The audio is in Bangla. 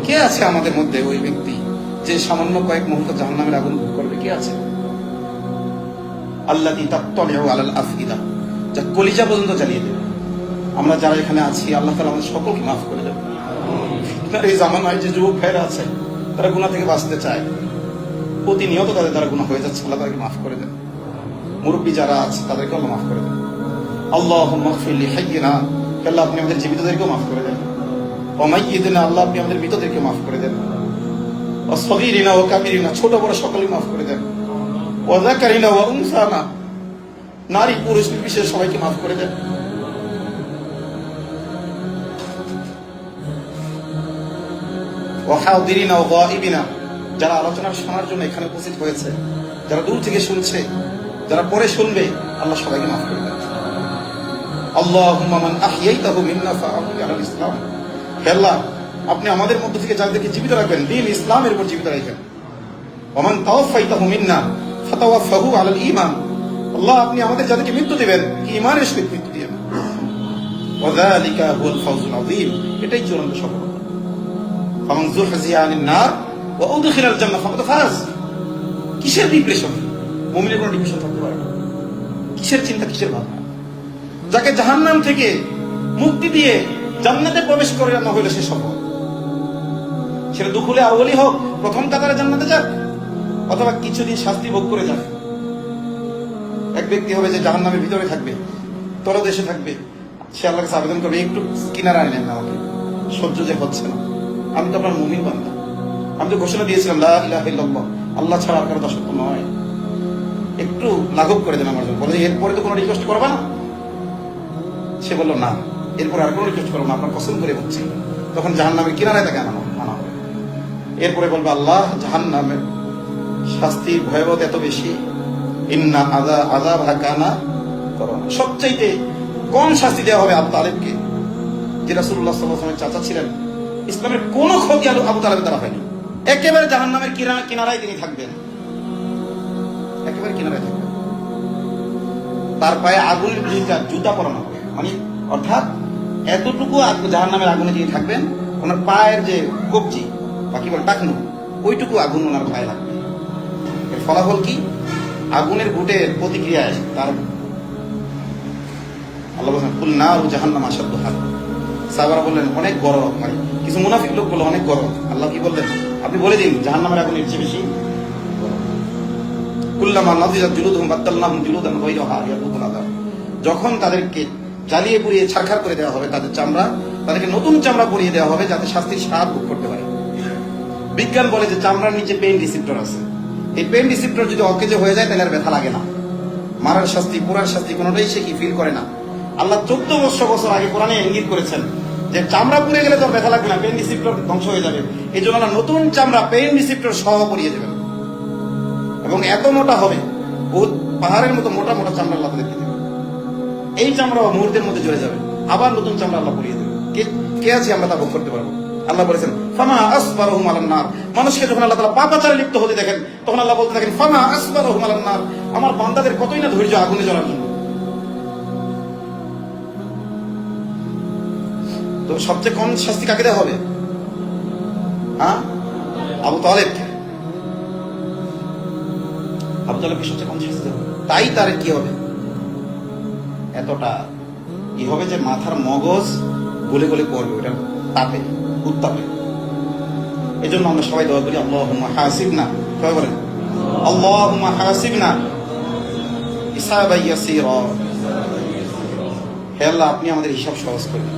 কে আছে আমাদের মধ্যে ওই ব্যক্তি যে সামান্য কয়েক মুহূর্ত জাহান্নামের আগুন ভোগ করবে? কে আছে? আল্লাযী তাত্তালিউ আলাল আফইদা, যা কলিজা পর্যন্ত জ্বালিয়ে দেবে। আমরা যারা এখানে আছি, আল্লাহ তাআলা আমাদের সকলকে মাফ করে দেবে। ফিতনার এই জামানায় যে যুবক ভাইরা আছে, তারা গুনাহ থেকে বাঁচতে চায়, প্রতিনিয়ত তাদের দ্বারা গুনাহ হয়ে যাচ্ছে, আল্লাহ তাদেরকে মাফ করে দেন। মুরব্বী যারা আছে তাদেরকে আল্লাহ মাফ করে দেন। আল্লাহুম্মা গফির লিহাইয়িনা, আল্লাহ আপনি আমাদের জীবিতদেরকেও মাফ করে দেন। ওয়া মাইয়িতিনা, আল্লাহ আপনি আমাদের মৃতদেরকে মাফ করে দেন। ওয়া সগীরিনা ওয়া কাবীরিনা, ছোট বড় সকলেই মাফ করে দেন। ওয়া যাকারিনা ওয়া উনসানা, নারী পুরুষ নির্বিশেষে সবাইকে মাফ করে দেন। ওয়া হাদিরিনা ওয়া গায়িবিনা, যারা আলোচনা শোনার জন্য এখানে উপস্থিত হয়েছে, যারা দূর থেকে শুনছে, যারা পরে শুনবে, আল্লাহ সবাইকে মাফ করে দেন। আল্লাহুম্মা মান আহইয়াইতাহু মিন্না ফাআহু আলাল ইসলাম, হে আল্লাহ আপনি আমাদের মধ্য থেকে যাদেরকে জীবিত রাখবেন দ্বীন ইসলামের উপর জীবিত রাখবেন। ওয়া মান তাওয়াফাইতাহু মিন্না ফাতাওয়াফাহু আলাল ঈমান, আল্লাহ আপনি আমাদের যাদেরকে মৃত্যু দিবেন ঈমানের সহিত মৃত্যু দিবেন। ওয়া যালিকা হুয়াল ফাওজুল আযীম, এটাই চূড়ান্ত সফলতা। ফামান যুহজিয়া আনিন নার ওয়া উদখিলাল জান্নাহ ফাকাদ ফাজ। কিসের ডিপ্রেশন? মুমিনের কোনো ডিপ্রেশন থাকতে পারে না। কিসের চিন্তা, কিসের ভাবনা? যাকে জাহান্নাম থেকে মুক্তি দিয়ে জান্নাতে প্রবেশ করানো হইল সে সফল। সেটা দুখুলে আউয়ালি হোক, প্রথম কাতারে জান্নাতে যাক, অথবা কিছুদিন শাস্তি ভোগ করে যাক। এক ব্যক্তি হবে যে জাহান্নামের ভিতরে থাকবে, তলদেশে থাকবে, সে আল্লাহর কাছে আবেদন করবে, একটু কিনারা আনেন না আমাকে, সহ্য যে হচ্ছে না, আমি তো আপনার মুমিন বান্দা, আমি তো ঘোষণা দিয়েছিলাম লা ইলাহা ইল্লাল্লাহ, আল্লাহ ছাড়া আর কারো দাসত্ব নয়, একটু লাঘব করে দেন আমার জন্য। বলে এরপরে তো কোনো রিকোয়েস্ট করবা না? সে বললো না, এরপরে আর কোনো রিকোয়েস্ট করবো না, আপনার পছন্দ করে বলছি। তখন জাহান্নামের কিনারায় তাকে আনা হবে। এরপরে বলবে আল্লাহ জাহান্নামের শাস্তির ভয়াবহ এত বেশি, ইন্না আযাবহা কানা গরামা, সবচাইতে কম শাস্তি দেওয়া হবে আবু তালেবকে, যে রাসূলুল্লাহ সাল্লাল্লাহু আলাইহি ওয়াসাল্লামের চাচা ছিলেন। ইসলামের কোন ক্ষতি আবু তালেবের দ্বারা হয়নি। একেবারে জাহান্নামের কিনারায় তিনি থাকবেন, একেবারে কিনারায় থাকবেন। তার পায়ে আগুনের জুতা পরানো হবে, মানে অর্থাৎ এতটুকু জাহান্নামের আগুনে তিনি থাকবেন, ওনার পায়ের যে কবজি বা কি বলে টাকনু, ওইটুকু আগুন ওনার পায়ে লাগবে। এর ফলাফল কি? আগুনের ঘুটের প্রতিক্রিয়ায় তার আল্লাহ বলেন কুল নারু জাহান্নাম আশাদ্দু হাররা। সাহাবারা বললেন অনেক গরম, মানে কিছু মুনাফিক লোক বলল অনেক গরম। আল্লাহ কি বললেন? আপনি বলে দিন জাহান্নামের আগুন এর চেয়ে বেশি গরম। কুল্লামা নাদিজাত জুলুদুহুম বাদদালনাহুম জুলুদান গায়রাহা লিয়াযুকুল আযাব, যখন তাদেরকে জ্বালিয়ে পুড়িয়ে ছারখার করে দেওয়া হবে তাদের চামড়া, তাদেরকে নতুন চামড়া পরিয়ে দেওয়া হবে যাতে শাস্তির স্বাদ ভোগ করতে পারে। বিজ্ঞান বলে যে চামড়ার নিচে পেইন রিসিপ্টর আছে, এই পেইন রিসিপ্টর যদি অকেজে হয়ে যায় তাহলে আর ব্যথা লাগে না। মারার শাস্তি, পোড়ার শাস্তি কোনোটাই সে কি ফিল করে না। আল্লাহ 1400 বছর আগে কোরআনে ইঙ্গিত করেছেন যে চামড়া পুড়ে গেলে তো ব্যথা লাগবে না, পেইন রিসিপ্টর ধ্বংস হয়ে যাবে। এই জন্য আল্লাহ নতুন চামড়া পেইন রিসিপ্টর সহ পরিয়ে দেবেন, এবং এত মোটা হবে, বহুত পাহাড়ের মতো মোটা মোটা চামড়া আল্লাহ তাদেরকে দেবে। এই চামড়া মুহূর্তের মধ্যে জ্বলে যাবে, আবার নতুন চামড়া আল্লাহ পরিয়ে দেবে। কে আছি আমরা তা ভোগ করতে পারবো? আল্লাহ বলেছেন ফামা আসবারহুম আলান নার, মানুষকে যখন আল্লাহ তাআলা পাপাচারে লিপ্ত হতে দেখেন তখন আল্লাহ বলতে থাকেন ফামা আসবারহুম আলান নার, আমার বান্দাদের কতই না ধৈর্য আগুনে জ্বলার জন্য। তো সবচেয়ে কম শাস্তি কাকে দেওয়া হবে? হ্যাঁ, আবু তালেবকে। আবু তালেবকে সবচেয়ে কম শাস্তি দেওয়া হবে। তাই তার কি হবে? এতটা কি হবে যে মাথার মগজ গলে গলে পড়বে ওটা তাপে, উত্তাপে। এই জন্য আমরা সবাই দোয়া করি আল্লাহুম্মা হাসিবনা, সবাই বলেন আল্লাহুম্মা হাসিবনা হিসাবান ইয়াসীরা, হে আল্লাহ আপনি আমাদের হিসাব সহজ করে দিন।